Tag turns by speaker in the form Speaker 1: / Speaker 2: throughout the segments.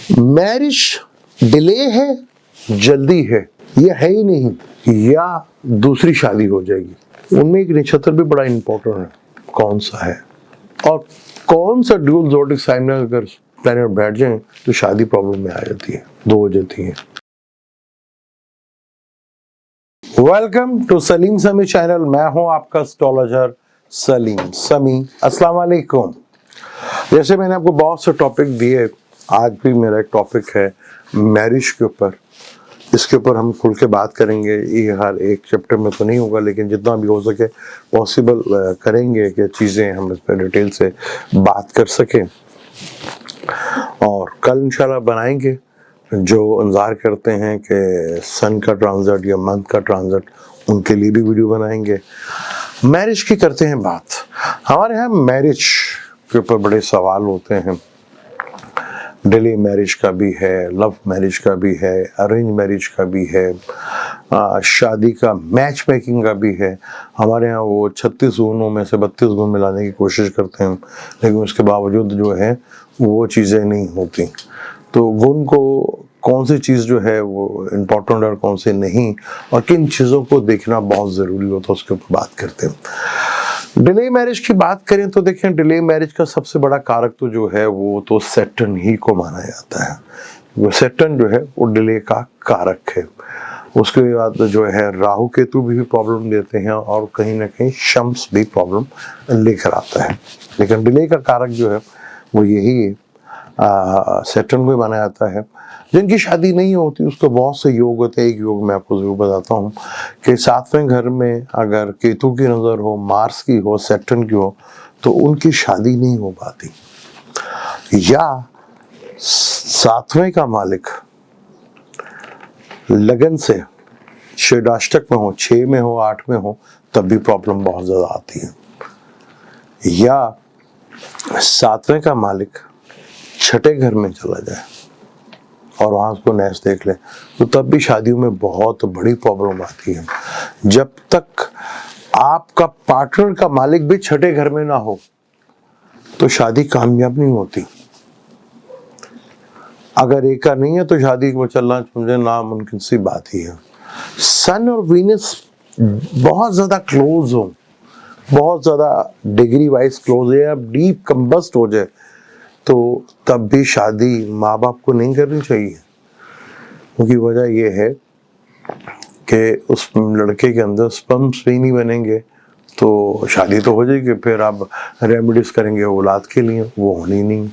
Speaker 1: Marriage delay है, जल्दी है, ये है ही नहीं, या दूसरी शादी हो जाएगी। उनमें एक नक्षत्र भी बड़ा इंपॉर्टेंट है, कौन सा है और कौन सा ड्यूल ज़ोडिक साइन में अगर प्लैनेट बैठ जाए तो शादी प्रॉब्लम में आ जाती है, दो हो जाती है। वेलकम टू सलीम समी चैनल। मैं हूं आपका एस्ट्रोलॉजर सलीम समी। अस्सलाम वालेकुम। जैसे मैंने आपको बहुत से टॉपिक दिए, आज भी मेरा एक टॉपिक है मैरिज के ऊपर। इसके ऊपर हम खुल के बात करेंगे। ये हर एक चैप्टर में तो नहीं होगा, लेकिन जितना भी हो सके पॉसिबल करेंगे कि चीज़ें हम इस पर डिटेल से बात कर सकें। और कल इंशाल्लाह बनाएंगे जो इंतज़ार करते हैं कि सन का ट्रांजिट या मंथ का ट्रांजिट, उनके लिए भी वीडियो बनाएंगे। मैरिज की करते हैं बात। हमारे यहाँ मैरिज के ऊपर बड़े सवाल होते हैं। डिले मैरिज का भी है, लव मैरिज का भी है, अरेंज मैरिज का भी है, शादी का मैच मेकिंग का भी है। हमारे यहाँ वो 36 गुणों में से 32 गुण मिलाने की कोशिश करते हैं, लेकिन उसके बावजूद जो है वो चीज़ें नहीं होती। तो गुण को कौन सी चीज़ जो है वो इम्पोर्टेंट और कौन सी नहीं, और किन चीज़ों को देखना बहुत ज़रूरी होता है, उसके ऊपर बात करते हैं। डिले मैरिज की बात करें तो देखें, डिले मैरिज का सबसे बड़ा कारक तो जो है वो तो सैटर्न ही को माना जाता है। वो सैटर्न जो है वो डिले का कारक है। उसके बाद जो है राहु केतु भी प्रॉब्लम देते हैं, और कहीं ना कहीं शम्स भी प्रॉब्लम लेकर आता है। लेकिन डिले का कारक जो है वो यही सैटर्न को माना जाता है। जिनकी शादी नहीं होती उसको बहुत से योग होते हैं। एक योग मैं आपको जरूर बताता हूँ कि 7वें घर में अगर केतु की नज़र हो, मार्स की हो, सैटर्न की हो, तो उनकी शादी नहीं हो पाती। या 7वें का मालिक लगन से षडाष्टक में हो, 6 में हो, 8 में हो, तब भी प्रॉब्लम बहुत ज़्यादा आती है। या 7वें का मालिक छठे घर में चला जाए और वहाँ उसको नैस देख ले, तो तब भी शादियों में बहुत बड़ी प्रॉब्लम आती है। जब तक आपका पार्टनर का मालिक भी छठे घर में ना हो तो शादी कामयाब नहीं होती। अगर एक का नहीं है तो शादी को चलना मुझे नामुमकिन सी बात ही है। सन और वीनस बहुत ज़्यादा क्लोज हो, बहुत ज़्यादा डिग्री वाइज क्लोज है, अब डीप कंबस्ट हो जाए, तो तब भी शादी माँ बाप को नहीं करनी चाहिए। क्योंकि वजह यह है कि उस लड़के के अंदर स्पर्म्स भी नहीं बनेंगे, तो शादी तो हो जाएगी, फिर आप रेमेडीज करेंगे औलाद के लिए, वो होनी नहीं।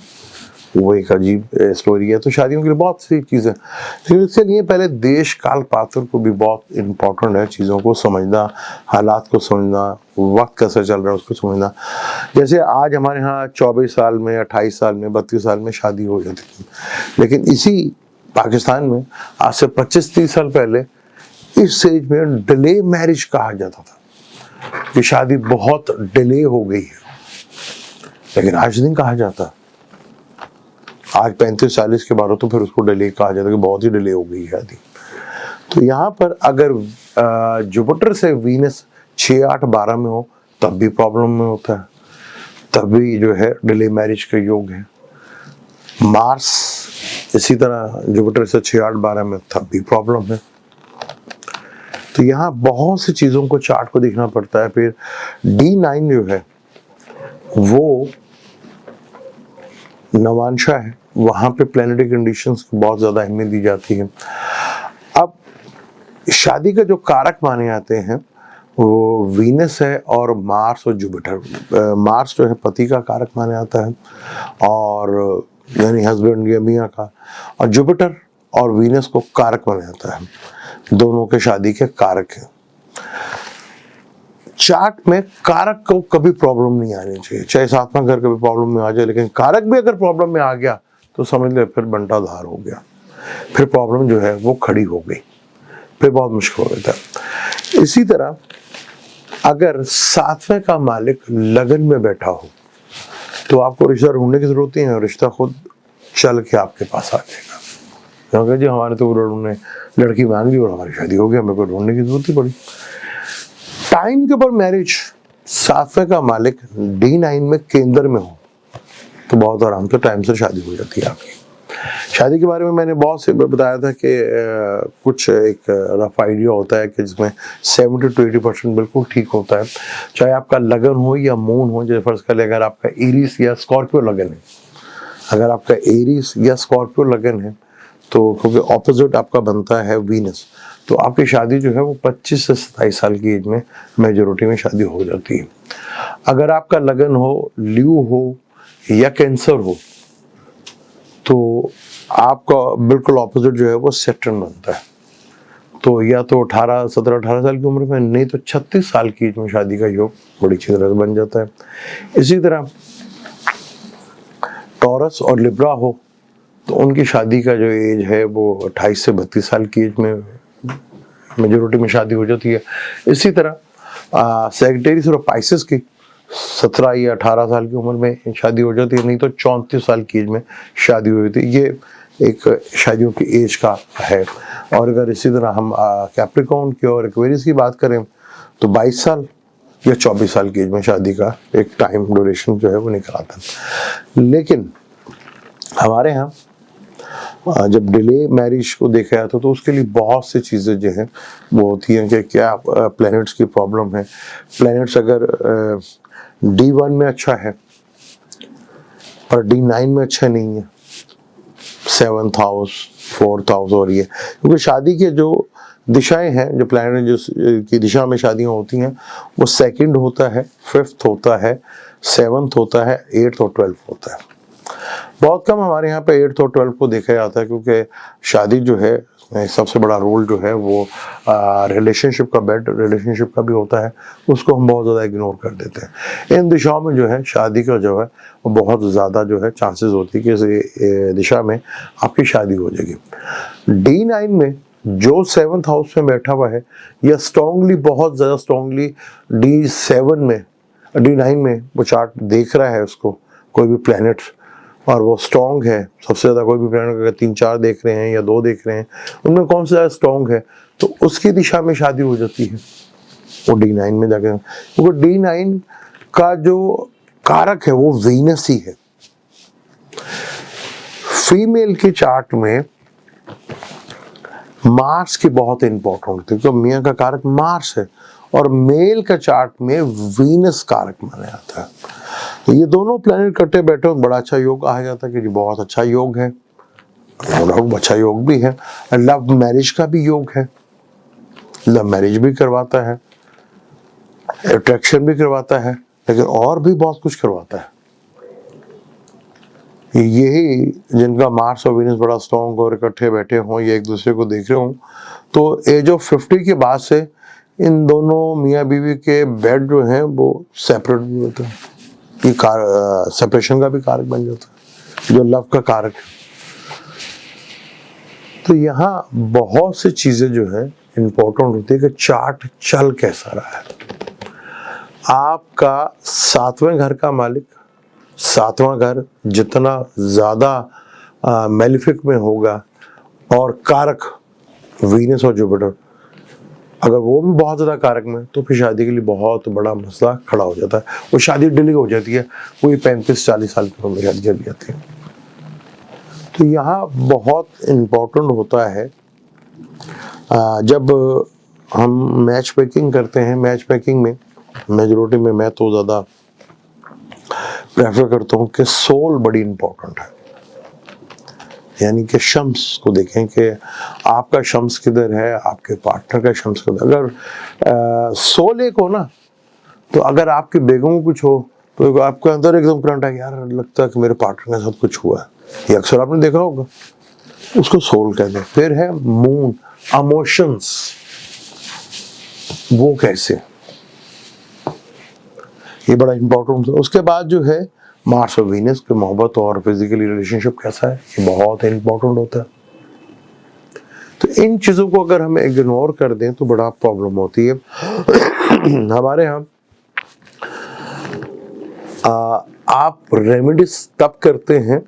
Speaker 1: वो एक अजीब स्टोरी है। तो शादियों के लिए बहुत सी चीज़ें, लेकिन इसके लिए पहले देश काल पात्र को भी बहुत इम्पोर्टेंट है। चीज़ों को समझना, हालात को समझना, वक्त कैसे चल रहा है उसको समझना। जैसे आज हमारे यहाँ 24 साल में, 28 साल में, 32 साल में शादी हो जाती थी, लेकिन इसी पाकिस्तान में आज से 25-30 साल पहले इस एज में डिले मैरिज कहा जाता था कि शादी बहुत डिले हो गई है, लेकिन आज नहीं कहा जाता। आज 35-40 के बाद तो फिर उसको डिले कहा जाता है कि बहुत ही डिले हो गई शादी। तो यहाँ पर अगर जुपिटर से वीनस 6, 8, 12 में हो तब भी प्रॉब्लम में होता है, तब भी जो है डिले मैरिज का योग है। मार्स इसी तरह जुपिटर से 6, 8, 12 में, तब भी प्रॉब्लम है। तो यहाँ बहुत सी चीज़ों को, चार्ट को देखना पड़ता है। फिर D9 जो है वो नवांशा है, वहाँ पे प्लैनेटरी कंडीशंस को बहुत ज़्यादा अहमियत दी जाती है। अब शादी का जो कारक माने जाते हैं वो वीनस है और मार्स और जुपिटर। मार्स जो है पति का कारक माना जाता है, और यानी हस्बैंड या मियाँ का, और जुपिटर और वीनस को कारक माना जाता है। दोनों के शादी के कारक हैं। चार्ट में कारक को कभी प्रॉब्लम नहीं आनी चाहिए, चाहे 7वां घर कभी प्रॉब्लम में आ जाए, लेकिन कारक भी अगर प्रॉब्लम में आ गया तो समझ ले फिर बंटा धार हो गया, फिर प्रॉब्लम जो है वो खड़ी हो गई, फिर बहुत मुश्किल हो जाता है। इसी तरह अगर 7वें का मालिक लगन में बैठा हो तो आपको रिश्ता ढूंढने की जरूरत नहीं है, रिश्ता खुद चल के आपके पास आ जाएगा। क्योंकि जी हमारे तो उन्होंने लड़की मांग ली और हमारी शादी हो गई, हमें को ढूंढने की जरूरत ही पड़ी। टाइम के ऊपर मैरिज, 7वें का मालिक D9 में केंद्र में हो तो बहुत आराम से टाइम से शादी हो जाती है आपकी। शादी के बारे में मैंने बहुत से बताया था कि कुछ एक रफ आइडिया होता है कि जिसमें 70 to 80% बिल्कुल ठीक होता है, चाहे आपका लगन हो या मून हो। जैसे फर्ज कर ले अगर आपका एरीज या स्कॉर्पियो लगन है, अगर आपका एरीज या स्कॉर्पियो लगन है तो क्योंकि ऑपोजिट आपका बनता है वीनस, तो आपकी शादी जो है वो 25 से 27 साल की एज में मेजोरिटी में शादी हो जाती है। अगर आपका लगन हो, ल्यू हो या कैंसर हो तो आपका बिल्कुल ऑपोजिट जो है वो सैटर्न बनता है। तो या तो 17-18 साल की उम्र में, नहीं तो 36 साल की एज में शादी का योग बड़ी अच्छी तरह से बन जाता है। इसी तरह टॉरस और लिब्रा हो तो उनकी शादी का जो एज है वो 28 से 32 साल की एज में मेजोरिटी में शादी हो जाती है। इसी तरह सैजिटेरियस और पाइसेस की 17 या 18 साल की उम्र में शादी हो जाती है, नहीं तो 34 साल की एज में शादी हो जाती है। ये एक शादियों की एज का है। और अगर इसी तरह हम कैप्रिकॉर्न की और एक्वेरियस की बात करें तो 22 साल या 24 साल की एज में शादी का एक टाइम ड्यूरेशन जो है वो निकल आता है। लेकिन हमारे यहाँ जब डिले मैरिज को देखा जाता तो उसके लिए बहुत सी चीज़ें जो हैं वो होती हैं कि क्या प्लैनेट्स की प्रॉब्लम है। प्लैनेट्स अगर D1 में अच्छा है पर D9 में अच्छा नहीं है, 7th हाउस 4th हाउस हो रही है, क्योंकि शादी के जो दिशाएं हैं, जो प्लैनेट जो की दिशा में शादियां होती हैं वो 2nd होता है, 5th होता है, 7th होता है, 8th और 12th होता है। बहुत कम हमारे यहाँ पे 8th और 12th को देखा जाता है, क्योंकि शादी जो है सबसे बड़ा रोल जो है वो रिलेशनशिप का, बेड रिलेशनशिप का भी होता है, उसको हम बहुत ज़्यादा इग्नोर कर देते हैं। इन दिशाओं में जो है शादी का जो है वो बहुत ज़्यादा जो है चांसेस होती है कि इस दिशा में आपकी शादी हो जाएगी। D9 में जो 7th हाउस में बैठा हुआ है या स्ट्रॉन्गली, बहुत ज़्यादा स्ट्रॉन्गली D7 में, D9 में वो चार्ट देख रहा है उसको कोई भी प्लैनेट और वो स्ट्रॉन्ग है, सबसे ज़्यादा कोई भी प्लैनेट अगर 3-4 देख रहे हैं या 2 देख रहे हैं, उनमें कौन सा ज़्यादा स्ट्रॉन्ग है तो उसकी दिशा में शादी हो जाती है वो D9 में जाकर, क्योंकि D9 का जो कारक है वो वीनस ही है। फीमेल के चार्ट में मार्स की बहुत इंपॉर्टेंट होती है, क्योंकि मियाँ का कारक मार्स है और मेल का चार्ट में वीनस कारक माना जाता है। तो ये दोनों प्लैनेट इकट्ठे बैठे हो बड़ा अच्छा योग कहा जाता है कि जी बहुत अच्छा योग है, अच्छा योग भी है। लव मैरिज का भी योग है, लव मैरिज भी करवाता है, अट्रैक्शन भी करवाता है, लेकिन और भी बहुत कुछ करवाता है। यही जिनका मार्स और वीनस बड़ा स्ट्रॉन्ग और इकट्ठे बैठे हों, ये एक दूसरे को देख रहे हों, तो एज ऑफ 50 के बाद से इन दोनों मियाँ बीवी के बेड जो हैं वो सेपरेट भी होते हैं। ये सेपरेशन का भी कारक बन जाता है, जो लव का कारक है। तो यहाँ बहुत सी चीज़ें जो है इम्पोर्टेंट होती है कि चार्ट चल कैसा रहा है। आपका 7वें घर का मालिक, 7वां घर जितना ज़्यादा मेलिफिक में होगा और कारक वीनस और जुपिटर, अगर वो भी बहुत ज़्यादा कारक में, तो फिर शादी के लिए बहुत बड़ा मसला खड़ा हो जाता है। वो शादी डिले हो जाती है, कोई 35-40 साल की उम्र शादी चल जाती है। तो यहाँ बहुत इम्पोर्टेंट होता है जब हम मैच मेकिंग करते हैं। मैच मेकिंग में मेजोरिटी में मैं तो ज़्यादा प्रेफर करता हूँ कि सोल बड़ी इम्पोर्टेंट है, यानी कि शम्स को देखें कि आपका शम्स किधर है, आपके पार्टनर का शम्स किधर। अगर सोल एक हो ना, तो अगर आपके बेगम को कुछ हो तो आपके अंदर एकदम करंट है, यार लगता है कि मेरे पार्टनर के साथ कुछ हुआ है, ये अक्सर आपने देखा होगा, उसको सोल कहते हैं। फिर है मून, इमोशंस, वो कैसे, ये बड़ा इंपॉर्टेंट है। उसके बाद जो है मार्स और वीनस की मोहब्बत और फिजिकली रिलेशनशिप कैसा है, ये बहुत इंपॉर्टेंट होता है। तो इन चीज़ों को अगर हम इग्नोर कर दें तो बड़ा प्रॉब्लम होती है। हमारे यहाँ आप रेमेडीज तब करते हैं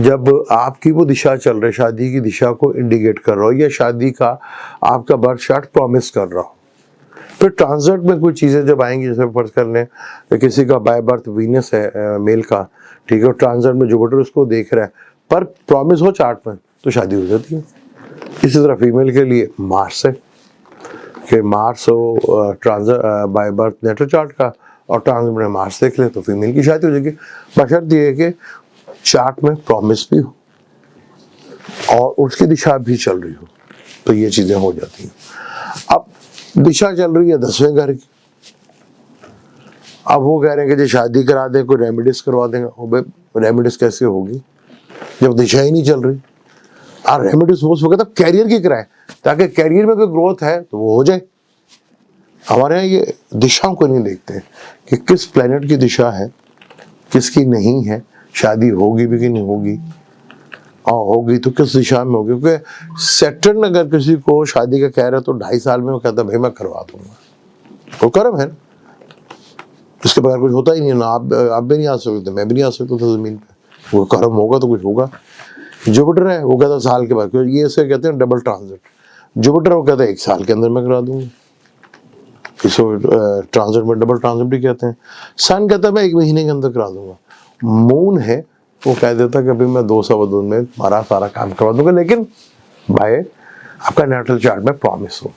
Speaker 1: जब आपकी वो दिशा चल रही, शादी की दिशा को इंडिकेट कर रहा हो या शादी का आपका बर्थ चार्ट प्रॉमिस कर रहा हो। फिर ट्रांजिट में कुछ चीज़ें जब आएंगी, जैसे फर्ज कर लें किसी का बाय बर्थ वीनस है मेल का, ठीक है, ट्रांजिट में जुपिटर उसको देख रहा है, पर प्रॉमिस हो चार्ट में तो शादी हो जाती है। इसी तरह फीमेल के लिए मार्स है कि मार्स हो transit by birth natal chart का और ट्रांजिट में मार्स देख ले तो फीमेल की शादी हो जाएगी, बशर्ते ये कि चार्ट में प्रॉमिस भी हो और उसकी दिशा भी चल रही हो, तो ये चीजें हो जाती हैं। अब दिशा चल रही है 10वें घर की, अब वो कह रहे हैं कि जी शादी करा दें, कोई रेमेडीज करवा देंगे। रेमेडीज कैसे होगी जब दिशा ही नहीं चल रही? और रेमेडीज वो वक्त कैरियर की कराए ताकि कैरियर में कोई ग्रोथ है तो वो हो जाए। हमारे यहाँ ये दिशाओं को नहीं देखते कि किस प्लेनेट की दिशा है, किसकी नहीं है, शादी होगी भी कि नहीं होगी, और होगी तो किस दिशा में होगी। क्योंकि सैटर्न अगर किसी को शादी का कह रहा है तो 2.5 साल में वो कहता है भाई मैं करवा दूंगा, वो कर्म है, इसके बगैर कुछ होता ही नहीं ना। आप भी नहीं आ सकते, मैं भी नहीं आ सकता था जमीन पे, वो कर्म होगा तो कुछ होगा। जुपिटर है वो कहता है साल के बाद, क्योंकि ये इसे कहते हैं डबल ट्रांजिट। जुपिटर वो कहता है 1 साल के अंदर मैं करा दूंगा, इसको ट्रांजिट में डबल ट्रांजिट भी कहते हैं। सन कहता है मैं 1 महीने के अंदर करा दूंगा। मून है वो कह देता है कि अभी मैं 2 सवा 2 में हमारा सारा काम करवा दूंगा, लेकिन भाई आपका नेटल चार्ट में प्रॉमिस हो।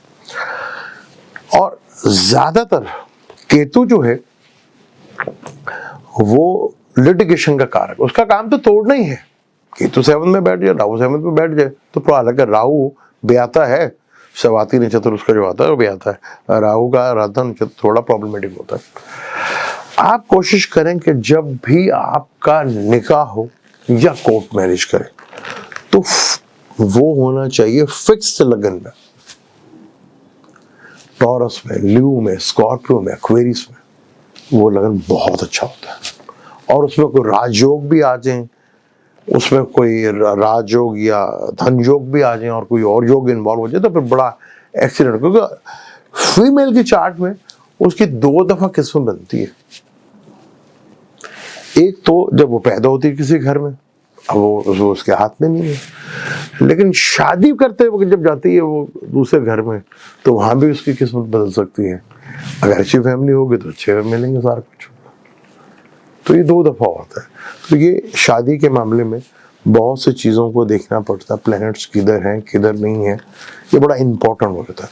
Speaker 1: और ज्यादातर केतु जो है वो लिटिगेशन का कारक, उसका काम तो तोड़ना ही है। केतु 7 में बैठ जाए, राहु 7 में बैठ जाए तो हालांकि राहु ब्याता है, सवाती नक्षत्र उसका जो आता है वो ब्याता है, राहु का राधा नक्षत्र थोड़ा प्रॉब्लमेटिक होता है। आप कोशिश करें कि जब भी आपका निकाह हो या कोर्ट मैरिज करें तो वो होना चाहिए फिक्स लगन में, टॉरस में, ल्यू में, स्कॉर्पियो में, एक्वेरियस में, वो लगन बहुत अच्छा होता है। और उसमें कोई राजयोग भी आ जाए, उसमें कोई राजयोग या धन योग भी आ जाए और कोई और योग इन्वॉल्व हो जाए तो फिर बड़ा एक्सीडेंट। क्योंकि फीमेल की चार्ट में उसकी 2 दफा किस्म बनती है। एक तो जब वो पैदा होती है किसी घर में, अब वो उसके हाथ में नहीं है, लेकिन शादी करते वक्त जब जाती है वो दूसरे घर में तो वहां भी उसकी किस्मत बदल सकती है। अगर अच्छी फैमिली होगी तो अच्छे मिलेंगे सारा कुछ, तो ये 2 दफा होता है। तो ये शादी के मामले में बहुत सी चीज़ों को देखना पड़ता है, प्लैनेट्स किधर हैं किधर नहीं है, ये बड़ा इंपॉर्टेंट होता है।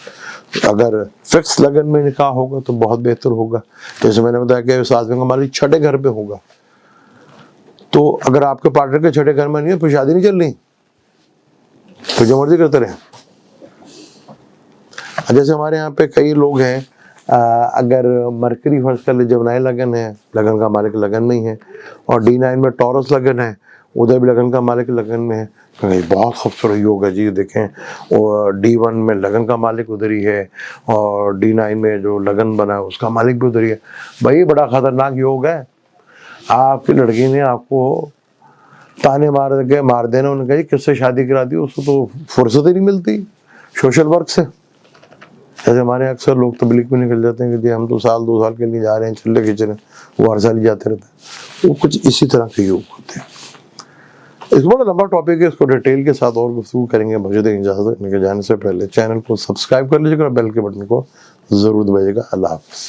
Speaker 1: अगर फिक्स लगन में निकाह होगा तो बहुत बेहतर होगा। जैसे मैंने बताया कि इस आदमी का मालिक 6ठे घर पे होगा, तो अगर आपके पार्टनर के 6ठे घर में नहीं है फिर शादी नहीं चल रही, तो जो मर्जी करते रहे। जैसे हमारे यहाँ पे कई लोग हैं, अगर मरकरी फर्स्ट का जमनाई लगन है, लगन का मालिक लगन में ही है, और D9 में टॉरस लगन है, उधर भी लगन का मालिक लगन में है, बहुत खूबसूरत योग है जी। देखें और D1 में लगन का मालिक उधर ही है और D9 में जो लगन बना है उसका मालिक भी उधर ही है। भाई बड़ा खतरनाक योग है। आपकी लड़की ने आपको ताने मार देना, उन्होंने कहा किससे शादी करा दी, उसको तो फुर्सत ही नहीं मिलती सोशल वर्क से। जैसे हमारे अक्सर लोग तबलीग में निकल जाते हैं कि जी हम तो 1-2 साल के लिए जा रहे हैं चिल्ले खींचने, वो हर साल ही जाते रहते हैं। वो कुछ इसी तरह के योग होते हैं। इस बड़ा लंबा टॉपिक है, इसको डिटेल के साथ और गुफ्तगू करेंगे। मुझे दें इजाजत, इनके जाने से पहले चैनल को सब्सक्राइब कर लीजिएगा और बेल के बटन को जरूर दबाइएगा। अल्लाह हाफ़िज़।